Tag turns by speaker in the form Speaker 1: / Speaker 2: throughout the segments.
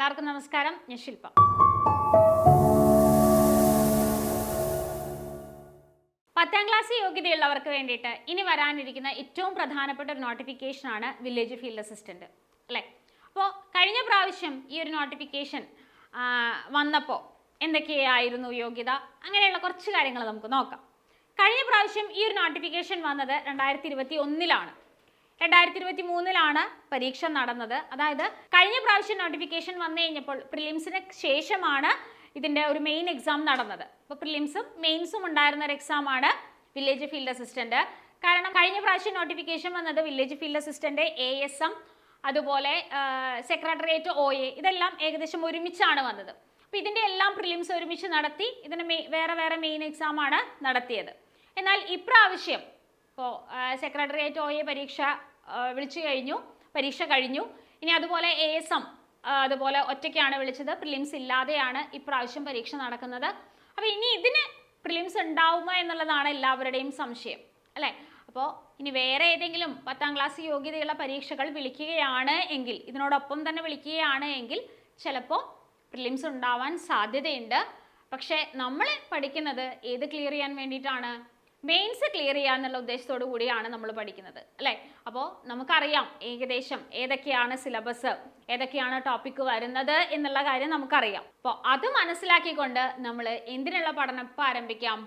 Speaker 1: എല്ലാവർക്കും നമസ്കാരം. ഞാൻ ശില്പ. പത്താം ക്ലാസ് യോഗ്യതയുള്ളവർക്ക് വേണ്ടിയിട്ട് ഇനി വരാനിരിക്കുന്ന ഏറ്റവും പ്രധാനപ്പെട്ട ഒരു നോട്ടിഫിക്കേഷനാണ് വില്ലേജ് ഫീൽഡ് അസിസ്റ്റന്റ് അല്ലേ. അപ്പോൾ കഴിഞ്ഞ പ്രാവശ്യം ഈ ഒരു നോട്ടിഫിക്കേഷൻ വന്നപ്പോൾ എന്തൊക്കെയായിരുന്നു യോഗ്യത, അങ്ങനെയുള്ള കുറച്ച് കാര്യങ്ങൾ നമുക്ക് നോക്കാം. കഴിഞ്ഞ പ്രാവശ്യം ഈ ഒരു നോട്ടിഫിക്കേഷൻ വന്നത് 2021-ലാണ്. 2023-ലാണ് പരീക്ഷ നടന്നത്. അതായത് കഴിഞ്ഞ പ്രാവശ്യം നോട്ടിഫിക്കേഷൻ വന്നു കഴിഞ്ഞപ്പോൾ പ്രിലിംസിന് ശേഷമാണ് ഇതിൻ്റെ ഒരു മെയിൻ എക്സാം നടന്നത്. അപ്പോൾ പ്രിലിംസും മെയിൻസും ഉണ്ടായിരുന്ന ഒരു എക്സാമാണ് വില്ലേജ് ഫീൽഡ് അസിസ്റ്റന്റ്. കാരണം കഴിഞ്ഞ പ്രാവശ്യം നോട്ടിഫിക്കേഷൻ വന്നത് വില്ലേജ് ഫീൽഡ് അസിസ്റ്റന്റ്, ASM, അതുപോലെ സെക്രട്ടേറിയറ്റ് OA, ഇതെല്ലാം ഏകദേശം ഒരുമിച്ചാണ് വന്നത്. അപ്പോൾ ഇതിൻ്റെ എല്ലാം പ്രിലിംസ് ഒരുമിച്ച് നടത്തി ഇതിന് വേറെ വേറെ മെയിൻ എക്സാമാണ് നടത്തിയത്. എന്നാൽ ഇപ്രാവശ്യം ഇപ്പോൾ സെക്രട്ടേറിയറ്റ് OA പരീക്ഷ കഴിഞ്ഞു. ഇനി അതുപോലെ ASM അതുപോലെ ഒറ്റയ്ക്കാണ് വിളിച്ചത്, പ്രിലിംസ് ഇല്ലാതെയാണ് ഇപ്രാവശ്യം പരീക്ഷ നടക്കുന്നത്. അപ്പോൾ ഇനി ഇതിന് പ്രിലിംസ് ഉണ്ടാവുമോ എന്നുള്ളതാണ് എല്ലാവരുടെയും സംശയം അല്ലേ. അപ്പോൾ ഇനി വേറെ ഏതെങ്കിലും 10ാം ക്ലാസ് യോഗ്യതയുള്ള പരീക്ഷകൾ വിളിക്കുകയാണ് എങ്കിൽ, ഇതിനോടൊപ്പം തന്നെ വിളിക്കുകയാണ് എങ്കിൽ ചിലപ്പോൾ പ്രിലിംസ് ഉണ്ടാവാൻ സാധ്യതയുണ്ട്. പക്ഷേ നമ്മൾ പഠിക്കുന്നത് ഏത് ക്ലിയർ ചെയ്യാൻ വേണ്ടിയിട്ടാണ്? മെയിൻസ് ക്ലിയർ ചെയ്യാന്നുള്ള ഉദ്ദേശത്തോടു കൂടിയാണ് നമ്മൾ പഠിക്കുന്നത് അല്ലേ. അപ്പോൾ നമുക്കറിയാം ഏകദേശം ഏതൊക്കെയാണ് സിലബസ്, ഏതൊക്കെയാണ് ടോപ്പിക്ക് വരുന്നത് എന്നുള്ള കാര്യം നമുക്കറിയാം. അപ്പോൾ അത് മനസ്സിലാക്കിക്കൊണ്ട് നമ്മൾ എന്തിനുള്ള പഠനം ഇപ്പോൾ ആരംഭിക്കാം?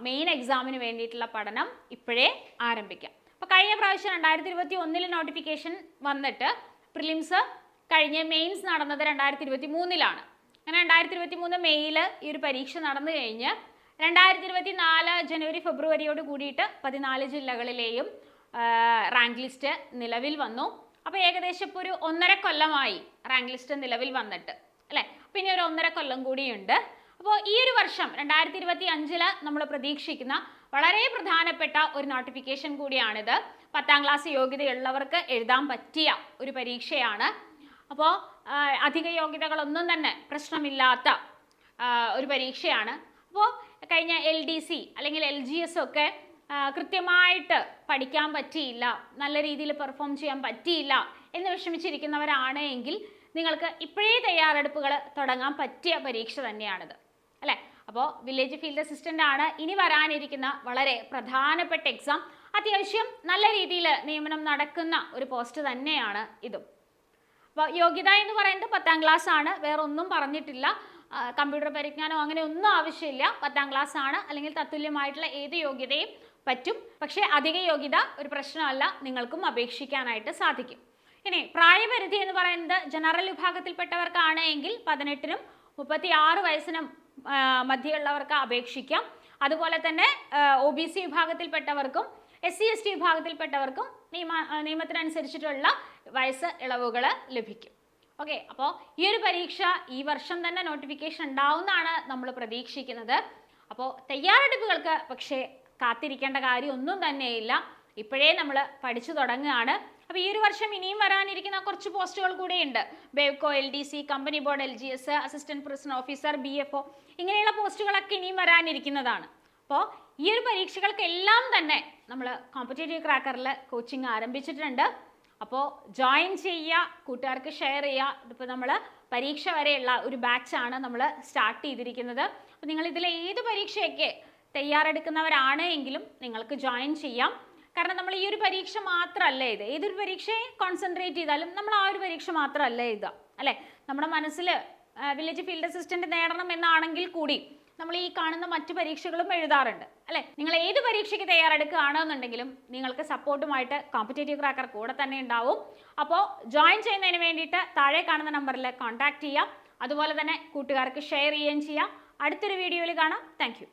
Speaker 1: മെയിൻ എക്സാമിന് വേണ്ടിയിട്ടുള്ള പഠനം ഇപ്പോഴേ ആരംഭിക്കാം. അപ്പോൾ കഴിഞ്ഞ പ്രാവശ്യം 2021 നോട്ടിഫിക്കേഷൻ വന്നിട്ട് പ്രിലിംസ് കഴിഞ്ഞ് മെയിൻസ് നടന്നത് 2023-ലാണ്. അങ്ങനെ 2023 മെയ്യിൽ ഈ ഒരു പരീക്ഷ നടന്നു കഴിഞ്ഞ് 2024 ജനുവരി ഫെബ്രുവരിയോട് കൂടിയിട്ട് 14 ജില്ലകളിലെയും റാങ്ക് ലിസ്റ്റ് നിലവിൽ വന്നു. അപ്പോൾ ഏകദേശം ഇപ്പോൾ ഒരു 1.5 കൊല്ലമായി റാങ്ക് ലിസ്റ്റ് നിലവിൽ വന്നിട്ട് അല്ലേ. പിന്നെ ഒരു 1.5 കൊല്ലം കൂടിയുണ്ട്. അപ്പോൾ ഈ ഒരു വർഷം 2025 നമ്മൾ പ്രതീക്ഷിക്കുന്ന വളരെ പ്രധാനപ്പെട്ട ഒരു നോട്ടിഫിക്കേഷൻ കൂടിയാണിത്. 10ാം ക്ലാസ് യോഗ്യതയുള്ളവർക്ക് എഴുതാൻ പറ്റിയ ഒരു പരീക്ഷയാണ്. അപ്പോൾ അധിക യോഗ്യതകളൊന്നും തന്നെ പ്രശ്നമില്ലാത്ത ഒരു പരീക്ഷയാണ്. അപ്പോൾ കഴിഞ്ഞ LDC അല്ലെങ്കിൽ LGS ഒക്കെ കൃത്യമായിട്ട് പഠിക്കാൻ പറ്റിയില്ല, നല്ല രീതിയിൽ പെർഫോം ചെയ്യാൻ പറ്റിയില്ല എന്ന് വിഷമിച്ചിരിക്കുന്നവരാണ് എങ്കിൽ നിങ്ങൾക്ക് ഇപ്പോഴേ തയ്യാറെടുപ്പുകൾ തുടങ്ങാൻ പറ്റിയ പരീക്ഷ തന്നെയാണിത് അല്ലേ. അപ്പോൾ വില്ലേജ് ഫീൽഡ് അസിസ്റ്റൻ്റ് ആണ് ഇനി വരാനിരിക്കുന്ന വളരെ പ്രധാനപ്പെട്ട എക്സാം. അത്യാവശ്യം നല്ല രീതിയിൽ നിയമനം നടക്കുന്ന ഒരു പോസ്റ്റ് തന്നെയാണ് ഇതും. അപ്പോൾ യോഗ്യത എന്ന് പറയുന്നത് 10ാം ക്ലാസ് ആണ്, വേറെ ഒന്നും പറഞ്ഞിട്ടില്ല. കമ്പ്യൂട്ടർ പരിജ്ഞാനോ അങ്ങനെ ഒന്നും ആവശ്യമില്ല. 10ാം ക്ലാസ് ആണ്, അല്ലെങ്കിൽ തത്തുല്യമായിട്ടുള്ള ഏത് യോഗ്യതയും പറ്റും. പക്ഷേ അധിക യോഗ്യത ഒരു പ്രശ്നമല്ല, നിങ്ങൾക്കും അപേക്ഷിക്കാനായിട്ട് സാധിക്കും. ഇനി പ്രായപരിധി എന്ന് പറയുന്നത് ജനറൽ വിഭാഗത്തിൽപ്പെട്ടവർക്കാണ് എങ്കിൽ 18-നും 36 വയസ്സിനും മധ്യയുള്ളവർക്ക് അപേക്ഷിക്കാം. അതുപോലെ തന്നെ OBC വിഭാഗത്തിൽപ്പെട്ടവർക്കും SC/ST വിഭാഗത്തിൽപ്പെട്ടവർക്കും നിയമത്തിനനുസരിച്ചിട്ടുള്ള വയസ്സ് ഇളവുകൾ ലഭിക്കും. ഓക്കെ, അപ്പോൾ ഈ ഒരു പരീക്ഷ ഈ വർഷം തന്നെ നോട്ടിഫിക്കേഷൻ ഉണ്ടാവുമെന്നാണ് നമ്മൾ പ്രതീക്ഷിക്കുന്നത്. അപ്പോൾ തയ്യാറെടുപ്പുകൾക്ക് പക്ഷേ കാത്തിരിക്കേണ്ട കാര്യം ഒന്നും തന്നെയില്ല, ഇപ്പോഴേ നമ്മൾ പഠിച്ചു തുടങ്ങുകയാണ്. അപ്പോൾ ഈ ഒരു വർഷം ഇനിയും വരാനിരിക്കുന്ന കുറച്ച് പോസ്റ്റുകൾ കൂടെയുണ്ട്. Bevco, LDC, company board, LGS, assistant president officer, BFO, ഇങ്ങനെയുള്ള പോസ്റ്റുകളൊക്കെ ഇനിയും വരാനിരിക്കുന്നതാണ്. അപ്പോൾ ഈ ഒരു പരീക്ഷകൾക്കെല്ലാം തന്നെ നമ്മൾ കോമ്പറ്റേറ്റീവ് ക്രാക്കറിൽ കോച്ചിങ് ആരംഭിച്ചിട്ടുണ്ട്. അപ്പോൾ ജോയിൻ ചെയ്യുക, കൂട്ടുകാർക്ക് ഷെയർ ചെയ്യുക. ഇതിപ്പോൾ നമ്മൾ പരീക്ഷ വരെയുള്ള ഒരു ബാച്ചാണ് നമ്മൾ സ്റ്റാർട്ട് ചെയ്തിരിക്കുന്നത്. അപ്പോൾ നിങ്ങൾ ഇതിലെ ഏത് പരീക്ഷയൊക്കെ തയ്യാറെടുക്കുന്നവരാണ് എങ്കിലും നിങ്ങൾക്ക് ജോയിൻ ചെയ്യാം. കാരണം നമ്മൾ ഈ ഒരു പരീക്ഷ മാത്രമല്ല ഇത്, ഏതൊരു പരീക്ഷയെ കോൺസെൻട്രേറ്റ് ചെയ്താലും നമ്മൾ ആ ഒരു പരീക്ഷ മാത്രമല്ല ഇത് അല്ലേ. നമ്മുടെ മനസ്സിൽ വില്ലേജ് ഫീൽഡ് അസിസ്റ്റന്റ് നേടണം എന്നാണെങ്കിൽ കൂടി നമ്മൾ ഈ കാണുന്ന മറ്റു പരീക്ഷകളും എഴുതാറുണ്ട് അല്ലേ. നിങ്ങൾ ഏത് പരീക്ഷയ്ക്ക് തയ്യാറെടുക്കുകയാണെന്നുണ്ടെങ്കിലും നിങ്ങൾക്ക് സപ്പോർട്ടുമായിട്ട് കോമ്പറ്റേറ്റീവ് ക്രാക്കർ കൂടെ തന്നെ ഉണ്ടാവും. അപ്പോൾ ജോയിൻ ചെയ്യുന്നതിന് വേണ്ടിയിട്ട് താഴെ കാണുന്ന നമ്പറിൽ കോൺടാക്ട് ചെയ്യാം. അതുപോലെ തന്നെ കൂട്ടുകാർക്ക് ഷെയർ ചെയ്യുകയും ചെയ്യാം. അടുത്തൊരു വീഡിയോയിൽ കാണാം. Thank you.